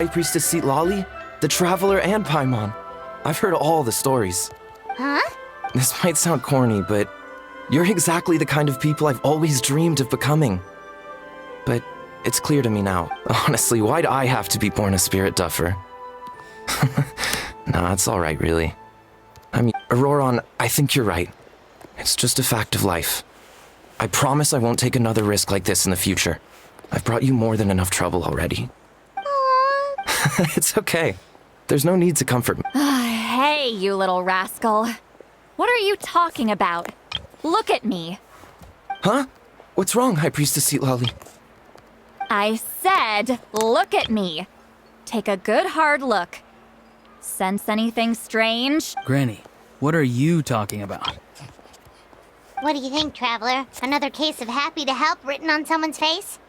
High Priestess Citlali, the Traveler, and Paimon. I've heard all the stories. Huh? This might sound corny, but you're exactly the kind of people I've always dreamed of becoming. But it's clear to me now. Honestly, why'd I have to be born a spirit duffer? Nah, it's alright, really. I mean, Auroron, I think you're right. It's just a fact of life. I promise I won't take another risk like this in the future. I've brought you more than enough trouble already. It's okay. There's no need to comfort me. Hey, you little rascal. What are you talking about? Look at me. Huh? What's wrong, High Priestess Citlali? I said, look at me. Take a good hard look. Sense anything strange? Granny, what are you talking about? What do you think, Traveler? Another case of happy to help written on someone's face?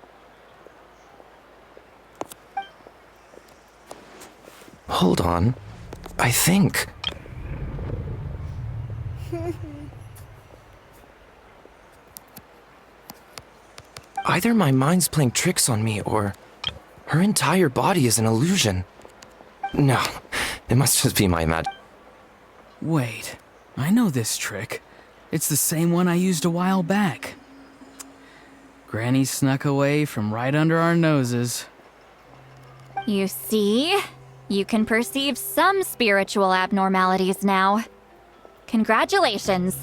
Hold on. I think... Either my mind's playing tricks on me, or her entire body is an illusion. No, it must just be my Wait, I know this trick. It's the same one I used a while back. Granny snuck away from right under our noses. You see? You can perceive some spiritual abnormalities now. Congratulations.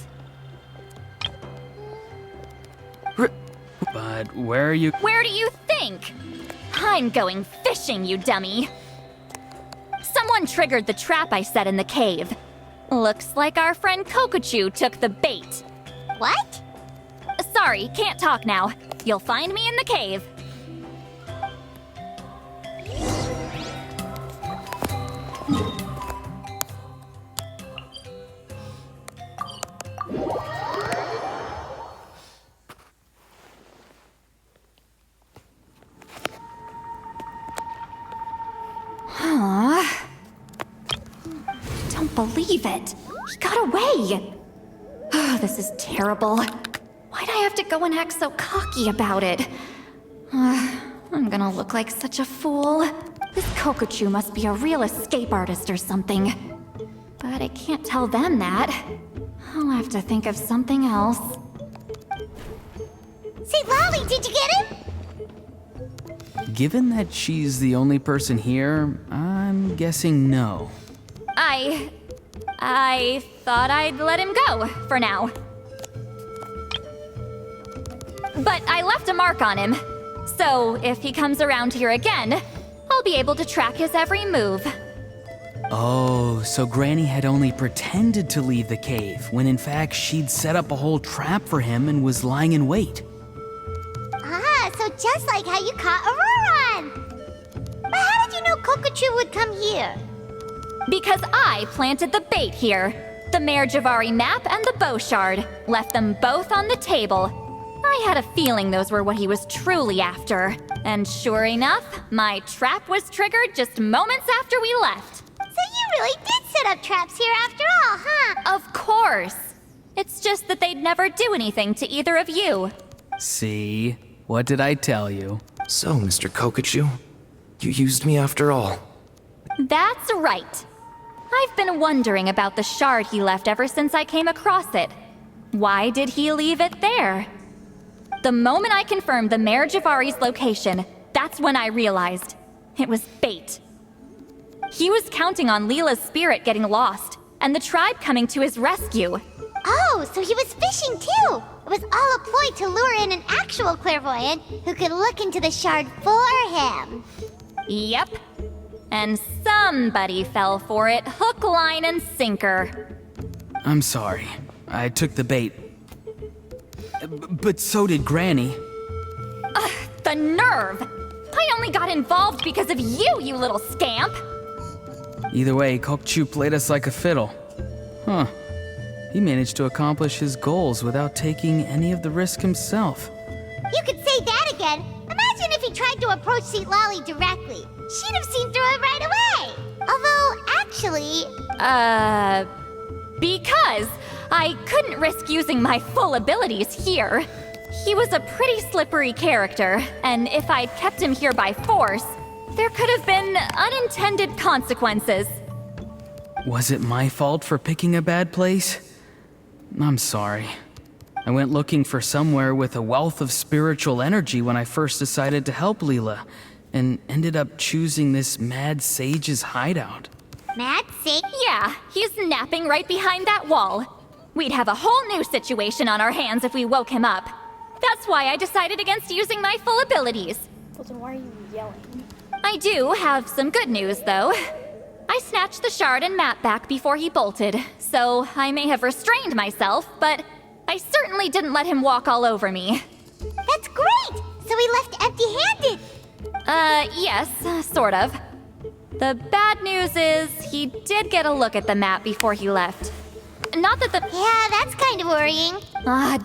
But where are you? Where do you think? I'm going fishing, you dummy. Someone triggered the trap I set in the cave. Looks like our friend Kokochu took the bait. What? Sorry, can't talk now. You'll find me in the cave. Don't believe it. He got away. Oh, this is terrible. Why'd I have to go and act so cocky about it? I'm gonna look like such a fool. This Kokochu must be a real escape artist or something. But I can't tell them that. I'll have to think of something else. Citlali, did you get him? Given that she's the only person here, I'm guessing no. I thought I'd let him go for now. But I left a mark on him. So if he comes around here again, I'll be able to track his every move. Oh, so Granny had only pretended to leave the cave, when in fact she'd set up a whole trap for him and was lying in wait. Ah, so just like how you caught Auroron! But how did you know Kokochu would come here? Because I planted the bait here. The Mare Javari map and the bow shard. Left them both on the table. I had a feeling those were what he was truly after. And sure enough, my trap was triggered just moments after we left. So you really did set up traps here after all, huh? Of course. It's just that they'd never do anything to either of you. See? What did I tell you? So, Mr. Kokochu, you used me after all. That's right. I've been wondering about the shard he left ever since I came across it. Why did he leave it there? The moment I confirmed the Mare Javari's location, that's when I realized it was bait. He was counting on Leela's spirit getting lost, and the tribe coming to his rescue. Oh, so he was fishing too! It was all a ploy to lure in an actual clairvoyant who could look into the shard for him. Yep. And somebody fell for it, hook, line, and sinker. I'm sorry. I took the bait. But so did Granny. The nerve! I only got involved because of you, you little scamp! Either way, Kokchu played us like a fiddle. Huh. He managed to accomplish his goals without taking any of the risk himself. You could say that again. Imagine if he tried to approach Citlali directly. She'd have seen through it right away. Although, actually... Because I couldn't risk using my full abilities here. He was a pretty slippery character, and if I'd kept him here by force, There could have been unintended consequences. Was it my fault for picking a bad place? I'm sorry. I went looking for somewhere with a wealth of spiritual energy when I first decided to help Leela, and ended up choosing this mad sage's hideout. Mad Sig? Yeah, he's napping right behind that wall. We'd have a whole new situation on our hands if we woke him up. That's why I decided against using my full abilities. Well, then why are you yelling? I do have some good news, though. I snatched the shard and map back before he bolted, so I may have restrained myself, but I certainly didn't let him walk all over me. That's great! So he left empty-handed! Yes, sort of. The bad news is he did get a look at the map before he left. Not that the... Yeah, that's kind of worrying.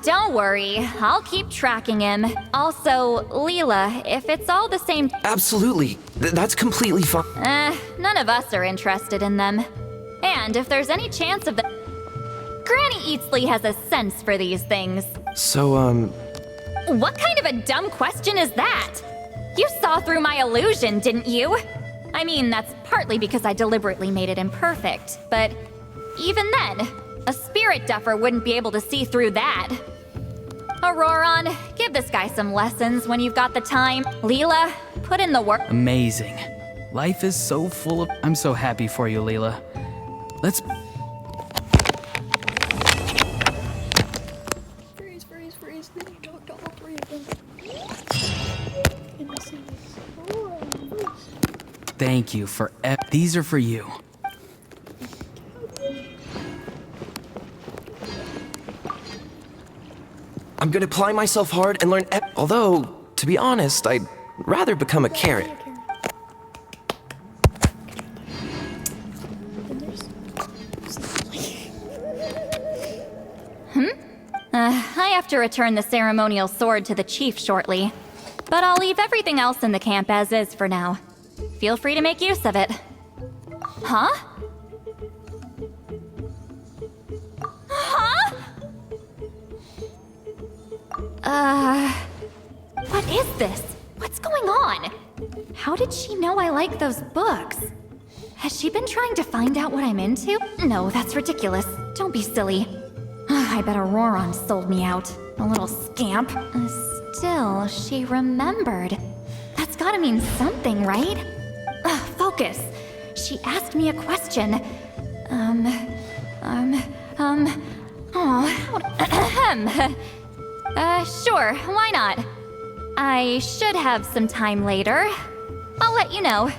Don't worry. I'll keep tracking him. Also, Leela, if it's all the same... Absolutely. That's completely fine. None of us are interested in them. And if there's any chance of the... Granny Eatsley has a sense for these things. So, What kind of a dumb question is that? You saw through my illusion, didn't you? I mean, that's partly because I deliberately made it imperfect, but even then, a spirit duffer wouldn't be able to see through that. Auroron, give this guy some lessons when you've got the time. Leela, put in the work. Amazing. Life is so full of... I'm so happy for you, Leela. Let's... Freeze. Then you talk to all three of them. And this is... Oh, freeze. Thank you for... These are for you. I'm gonna apply myself hard and learn although, to be honest, I'd rather become a carrot. Then there's... I have to return the ceremonial sword to the chief shortly. But I'll leave everything else in the camp as is for now. Feel free to make use of it. Huh? Huh? What is this? What's going on? How did she know I like those books? Has she been trying to find out what I'm into? No, that's ridiculous. Don't be silly. I bet Auroron sold me out. A little scamp. Still, she remembered. That's gotta mean something, right? Focus. She asked me a question. Sure, why not? I should have some time later. I'll let you know.